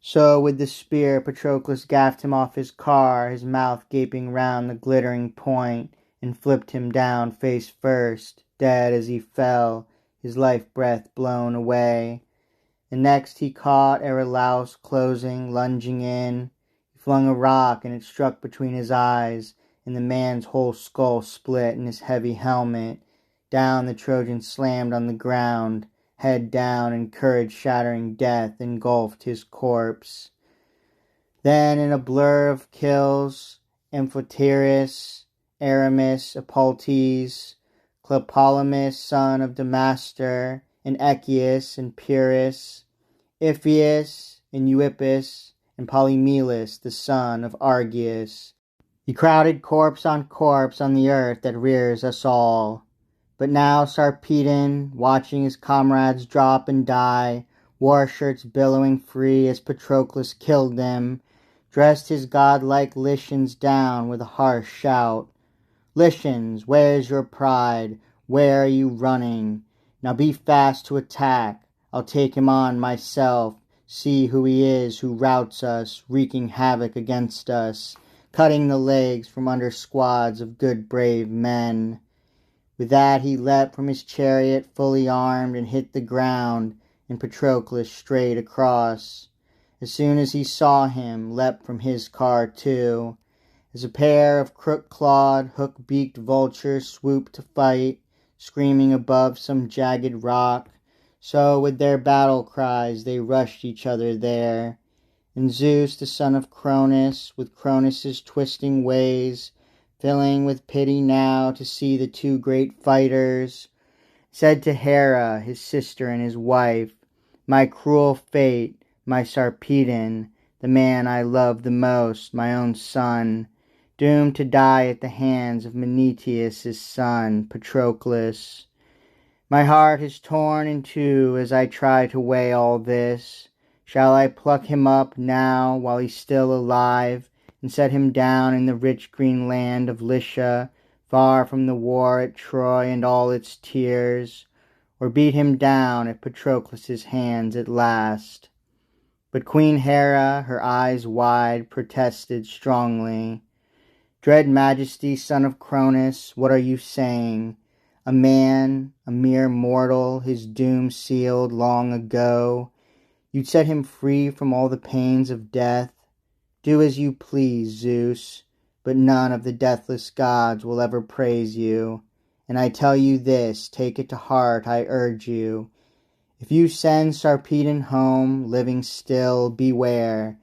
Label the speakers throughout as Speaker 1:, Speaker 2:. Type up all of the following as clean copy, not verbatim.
Speaker 1: So with the spear Patroclus gaffed him off his car, his mouth gaping round the glittering point, and flipped him down face first, dead as he fell, his life-breath blown away. And next he caught Euryalus closing, lunging in. He flung a rock, and it struck between his eyes, and the man's whole skull split in his heavy helmet. Down the Trojan slammed on the ground, head down, and courage-shattering death engulfed his corpse. Then in a blur of kills, Amphoterus, Aramis, Epaltes, Cleopolemus, son of Damastor, and Echius, and Pyrrhus, Iphias, and Euippus, and Polymelus, the son of Argeus. He crowded corpse on the earth that rears us all. But now Sarpedon, watching his comrades drop and die, war shirts billowing free as Patroclus killed them, dressed his godlike Lycians down with a harsh shout. Lycians, where's your pride? Where are you running? Now be fast to attack. I'll take him on myself. See who he is who routs us, wreaking havoc against us, cutting the legs from under squads of good brave men. With that he leapt from his chariot fully armed and hit the ground, and Patroclus straight across. As soon as he saw him, leapt from his car too. As a pair of crook-clawed, hook-beaked vultures swooped to fight, screaming above some jagged rock, so with their battle cries they rushed each other there. And Zeus, the son of Cronus, with Cronus's twisting ways, filling with pity now to see the two great fighters, said to Hera, his sister and his wife, "My cruel fate, my Sarpedon, the man I love the most, my own son, doomed to die at the hands of Menetius' son, Patroclus. My heart is torn in two as I try to weigh all this. Shall I pluck him up now while he's still alive, and set him down in the rich green land of Lycia, far from the war at Troy and all its tears, or beat him down at Patroclus' hands at last?" But Queen Hera, her eyes wide, protested strongly. "Dread Majesty, son of Cronus, what are you saying? A man, a mere mortal, his doom sealed long ago. You'd set him free from all the pains of death? Do as you please, Zeus, but none of the deathless gods will ever praise you. And I tell you this, take it to heart, I urge you. If you send Sarpedon home, living still, beware.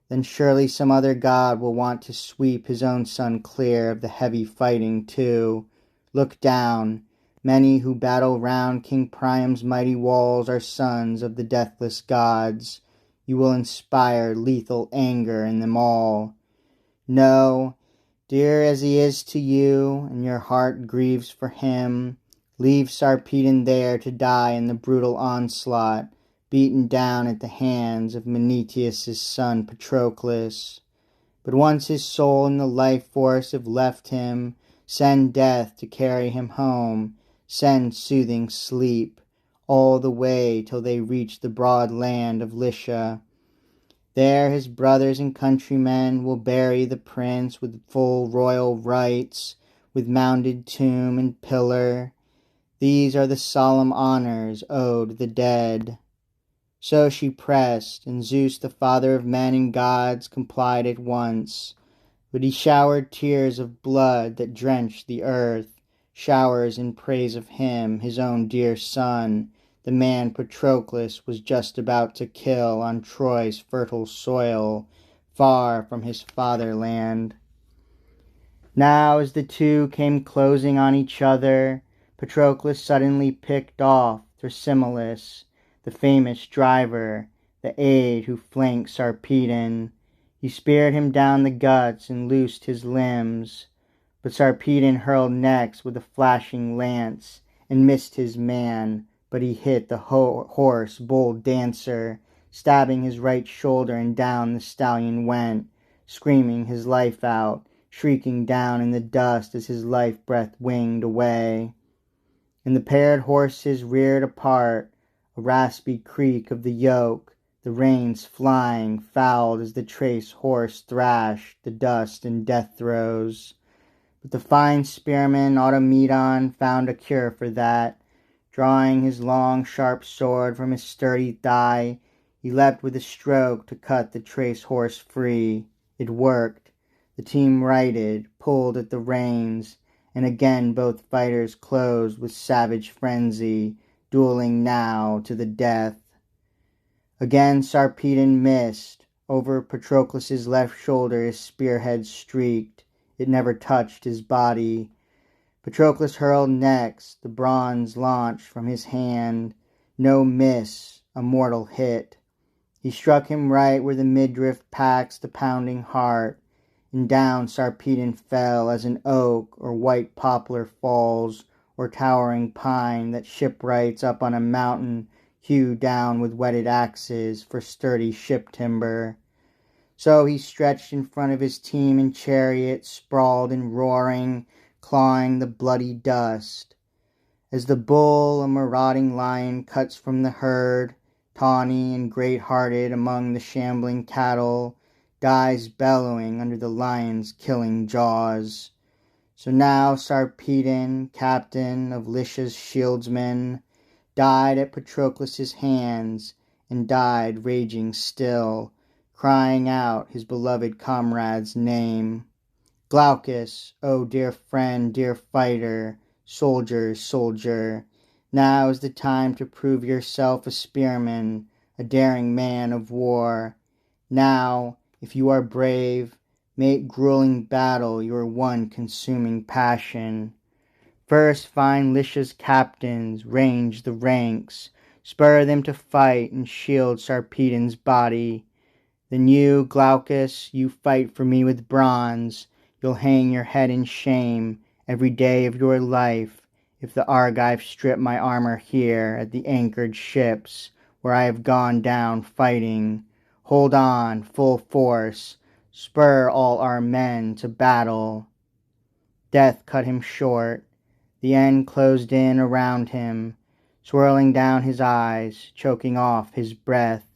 Speaker 1: Then surely some other god will want to sweep his own son clear of the heavy fighting too. Look down. Many who battle round King Priam's mighty walls are sons of the deathless gods. You will inspire lethal anger in them all. No, dear as he is to you, and your heart grieves for him, leave Sarpedon there to die in the brutal onslaught, beaten down at the hands of Menetius' son Patroclus. But once his soul and the life force have left him, send death to carry him home, send soothing sleep, all the way till they reach the broad land of Lycia. There his brothers and countrymen will bury the prince with full royal rites, with mounded tomb and pillar. These are the solemn honors owed the dead." So she pressed, and Zeus, the father of men and gods, complied at once. But he showered tears of blood that drenched the earth, showers in praise of him, his own dear son, the man Patroclus was just about to kill on Troy's fertile soil, far from his fatherland. Now as the two came closing on each other, Patroclus suddenly picked off Thrasymachus, the famous driver, the aide who flanked Sarpedon. He speared him down the guts and loosed his limbs. But Sarpedon hurled next with a flashing lance, and missed his man, but he hit the horse bold dancer, stabbing his right shoulder, and down the stallion went, screaming his life out, shrieking down in the dust as his life breath winged away. And the paired horses reared apart, a raspy creak of the yoke, the reins flying, fouled as the trace horse thrashed the dust in death throes. But the fine spearman Automedon found a cure for that. Drawing his long, sharp sword from his sturdy thigh, he leapt with a stroke to cut the trace horse free. It worked. The team righted, pulled at the reins, and again both fighters closed with savage frenzy, dueling now to the death. Again Sarpedon missed. Over Patroclus' left shoulder his spearhead streaked. It never touched his body. Patroclus hurled next. The bronze launched from his hand. No miss, a mortal hit. He struck him right where the midriff packs the pounding heart, and down Sarpedon fell as an oak or white poplar falls, or towering pine that shipwrights up on a mountain hew down with whetted axes for sturdy ship timber. So he stretched in front of his team and chariot, sprawled and roaring, clawing the bloody dust. As the bull, a marauding lion, cuts from the herd, tawny and great-hearted among the shambling cattle, dies bellowing under the lion's killing jaws. So now Sarpedon, captain of Lycia's shieldsmen, died at Patroclus' hands, and died raging still, crying out his beloved comrade's name. Glaucus, oh dear friend, dear fighter, soldier, soldier, now is the time to prove yourself a spearman, a daring man of war. Now, if you are brave, make grueling battle your one consuming passion. First find Lycia's captains, range the ranks, spur them to fight and shield Sarpedon's body. Then you, Glaucus, you fight for me with bronze. You'll hang your head in shame every day of your life if the Argives strip my armor here at the anchored ships where I have gone down fighting. Hold on, full force, spur all our men to battle. Death cut him short. The end closed in around him, swirling down his eyes, choking off his breath.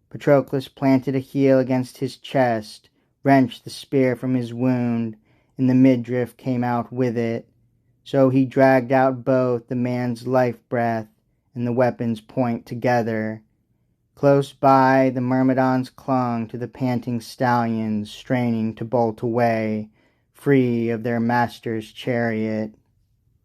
Speaker 1: Patroclus planted a heel against his chest, wrenched the spear from his wound, and the midriff came out with it. So he dragged out both the man's life-breath and the weapon's point together. Close by, the Myrmidons clung to the panting stallions, straining to bolt away, free of their master's chariot.